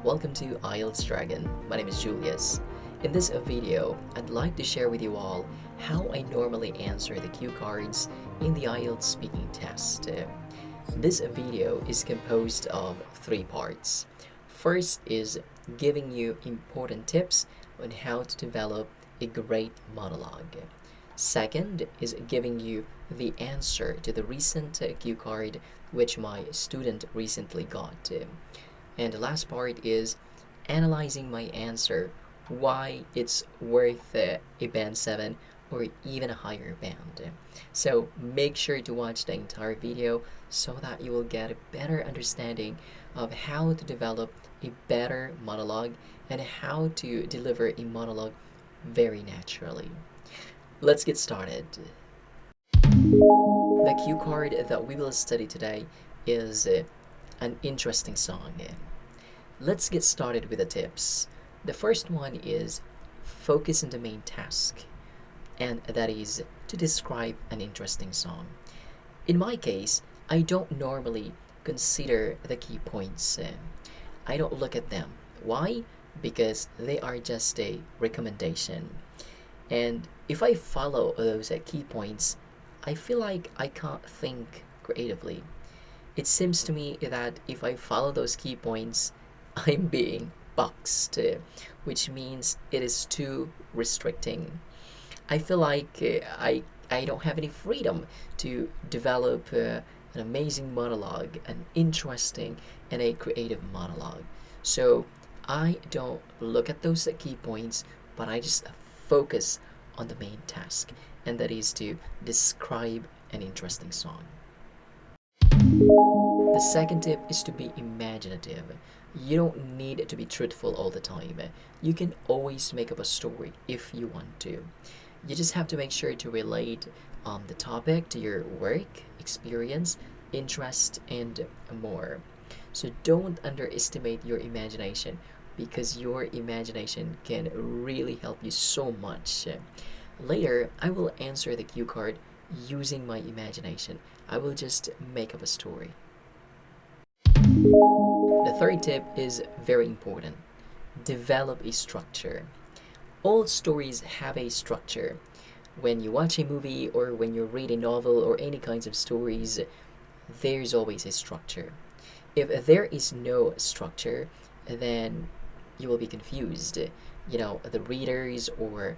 Welcome to ieltsDragon. My name is Julius. In this video, I'd like to share with you all how I normally answer the cue cards in the IELTS speaking test. This video is composed of three parts. First is giving you important tips on how to develop a great monologue. Second is giving you the answer to the recent cue card which my student recently got. And the last part is analyzing my answer, why it's worth a band 7 or even a higher band. So make sure to watch the entire video so that you will get a better understanding of how to develop a better monologue and how to deliver a monologue very naturally. Let's get started. The cue card that we will study today is an interesting song. Let's get started with the tips. The first one is focus on the main task, and that is to describe an interesting song. In my case, I don't normally consider the key points. I don't look at them. Why? Because they are just a recommendation. And if I follow those key points, I feel like I can't think creatively. It seems to me that if I follow those key points, I'm being boxed, which means it is too restricting. I feel like I don't have any freedom to develop an amazing monologue, an interesting and a creative monologue. So I don't look at those key points, but I just focus on the main task, and that is to describe an interesting song. The second tip is to be imaginative. You don't need to be truthful all the time. You can always make up a story if you want to. You just have to make sure to relate the topic to your work, experience, interest, and more. So don't underestimate your imagination because your imagination can really help you so much. Later, I will answer the cue card using my imagination. I will just make up a story. The third tip is very important. Develop a structure. All stories have a structure. When you watch a movie or when you read a novel or any kinds of stories, there's always a structure. If there is no structure, then you will be confused. The readers or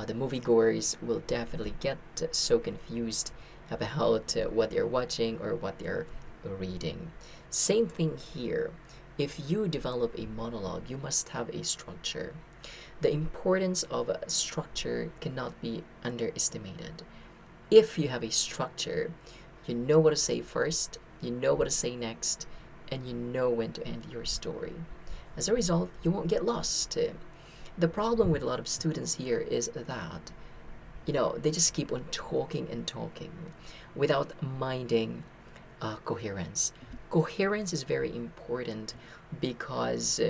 the moviegoers will definitely get so confused about what they're watching or what they're reading. Same thing here. If you develop a monologue, you must have a structure. The importance of a structure cannot be underestimated. If you have a structure, you know what to say first, you know what to say next, and you know when to end your story. As a result, you won't get lost. The problem with a lot of students here is that, they just keep on talking and talking without minding coherence. Coherence is very important because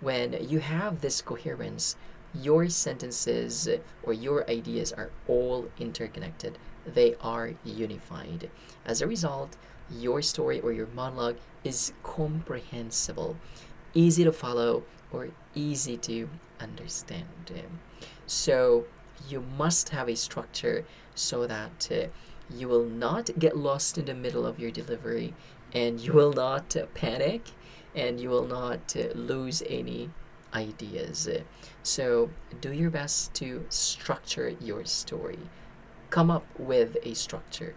when you have this coherence, your sentences or your ideas are all interconnected. They are unified. As a result, your story or your monologue is comprehensible, easy to follow, or easy to understand. So you must have a structure so that you will not get lost in the middle of your delivery, and you will not panic, and you will not lose any ideas. So do your best to structure your story. Come up with a structure.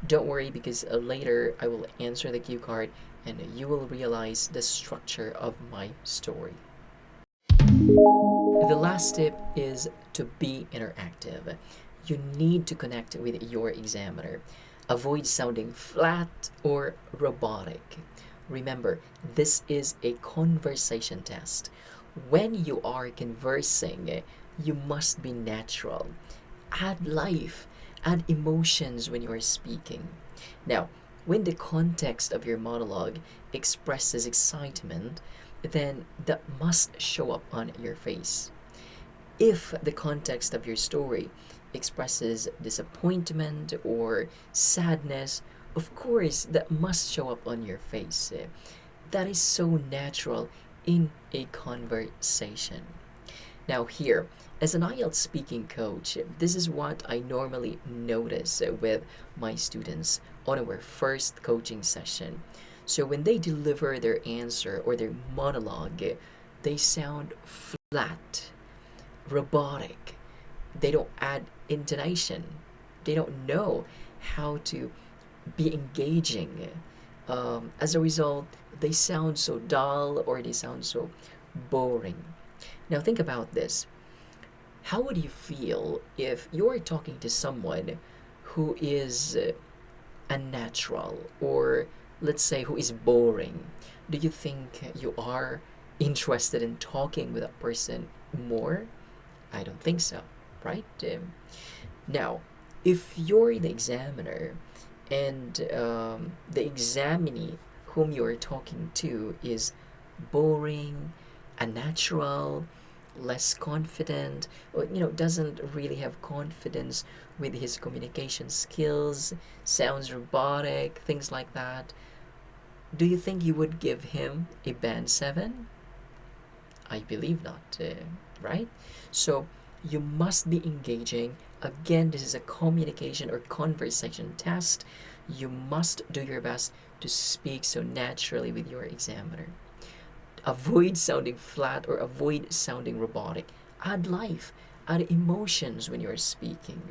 Don't worry because later I will answer the cue card and you will realize the structure of my story. The last tip is to be interactive. You need to connect with your examiner. Avoid sounding flat or robotic. Remember, this is a conversation test. When you are conversing, you must be natural. Add life, add emotions when you are speaking. Now, when the context of your monologue expresses excitement, then that must show up on your face. If the context of your story expresses disappointment or sadness, of course that must show up on your face. That is so natural in a conversation. Now, here, as an IELTS speaking coach, this is what I normally notice with my students on our first coaching session. So, when they deliver their answer or their monologue, they sound flat, robotic. They don't add intonation. They don't know how to be engaging. As a result, they sound so dull or they sound so boring. Now, think about this. How would you feel if you're talking to someone who is unnatural or, let's say, who is boring? Do you think you are interested in talking with that person more? I don't think so, right? Now, if you're the examiner and the examinee whom you're talking to is boring, unnatural, less confident, or doesn't really have confidence with his communication skills, sounds robotic, things like that, do you think you would give him a band 7? I believe not, right? So you must be engaging. Again, this is a communication or conversation test. You must do your best to speak so naturally with your examiner. Avoid sounding flat or avoid sounding robotic. Add life, add emotions when you're speaking.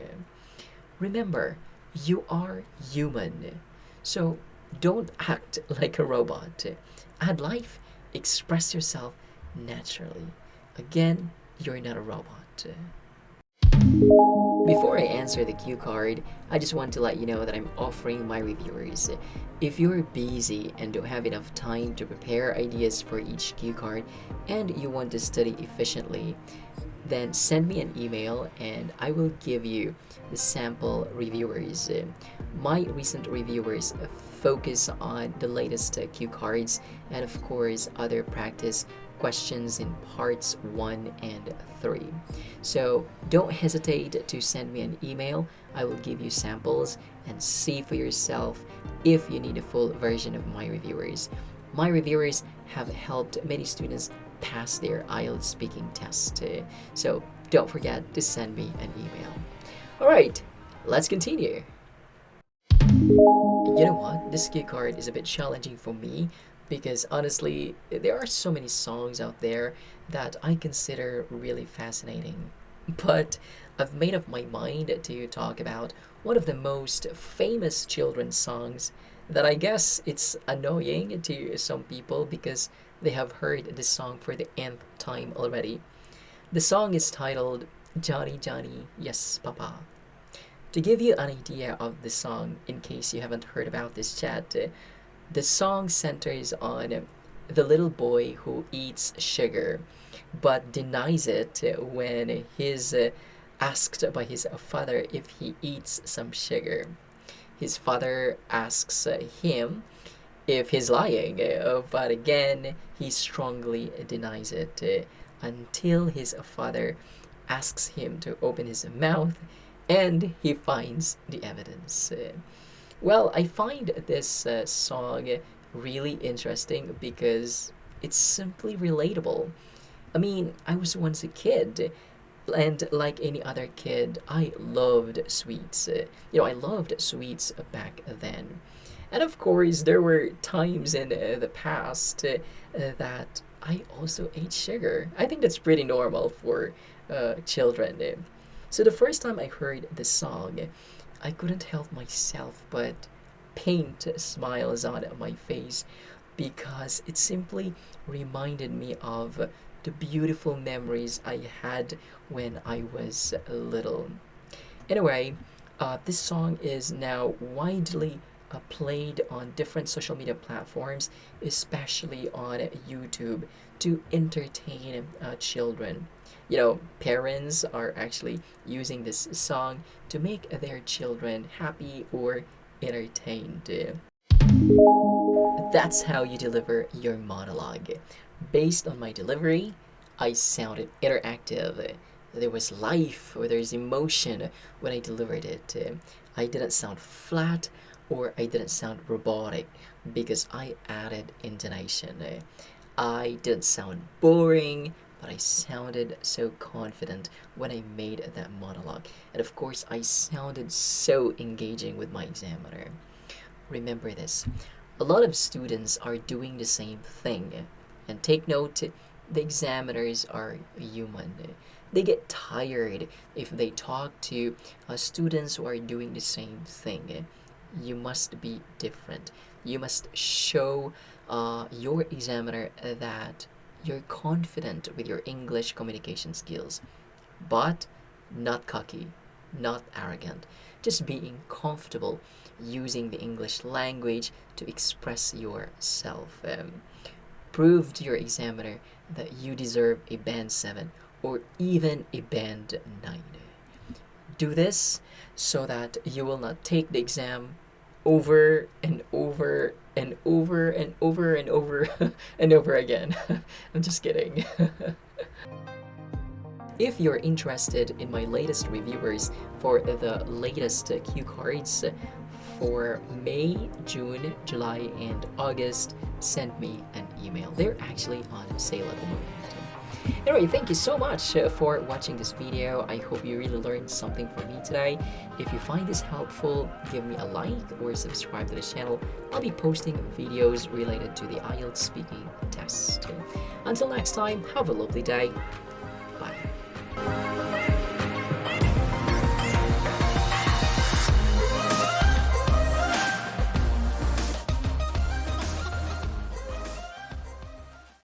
Remember, you are human. So don't act like a robot. Add life, express yourself naturally. Again, you're not a robot. Before I answer the cue card, I just want to let you know that I'm offering my reviewers. If you're busy and don't have enough time to prepare ideas for each cue card and you want to study efficiently, then send me an email and I will give you the sample reviewers. My recent reviewers focus on the latest cue cards and, of course, other practice questions in parts 1 and 3. So don't hesitate to send me an email. I will give you samples and see for yourself if you need a full version of my reviewers. My reviewers have helped many students pass their IELTS speaking test. So don't forget to send me an email. Alright, let's continue. You know what? This cue card is a bit challenging for me because honestly, there are so many songs out there that I consider really fascinating. But I've made up my mind to talk about one of the most famous children's songs that I guess it's annoying to some people because they have heard this song for the nth time already. The song is titled Johnny Johnny, Yes Papa. To give you an idea of the song, in case you haven't heard about this chat, the song centers on the little boy who eats sugar but denies it when he's asked by his father if he eats some sugar. His father asks him if he's lying, but again, he strongly denies it until his father asks him to open his mouth and he finds the evidence. Well, I find this song really interesting because it's simply relatable. I mean, I was once a kid, and like any other kid, I loved sweets. I loved sweets back then. And of course, there were times in the past that I also ate sugar. I think that's pretty normal for children. So the first time I heard the song, I couldn't help myself but paint smiles on my face because it simply reminded me of the beautiful memories I had when I was little. Anyway, this song is now widely played on different social media platforms, especially on YouTube, to entertain children. Parents are actually using this song to make their children happy or entertained. That's how you deliver your monologue. Based on my delivery, I sounded interactive. There was life or there's emotion when I delivered it. I didn't sound flat or I didn't sound robotic because I added intonation. I didn't sound boring, but I sounded so confident when I made that monologue. And of course, I sounded so engaging with my examiner. Remember this, a lot of students are doing the same thing. And take note, the examiners are human. They get tired if they talk to students who are doing the same thing. You must be different. You must show your examiner that you're confident with your English communication skills, but not cocky, not arrogant. Just being comfortable using the English language to express yourself. Prove to your examiner that you deserve a band 7 or even a band 9. Do this so that you will not take the exam over and over and over and over and over and over again. I'm just kidding. If you're interested in my latest reviewers for the latest cue cards for May, June, July, and August, send me an email. They're actually on sale at the moment. Anyway, thank you so much for watching this video. I hope you really learned something from me today. If you find this helpful, give me a like or subscribe to the channel. I'll be posting videos related to the IELTS speaking test. Until next time, have a lovely day. Bye.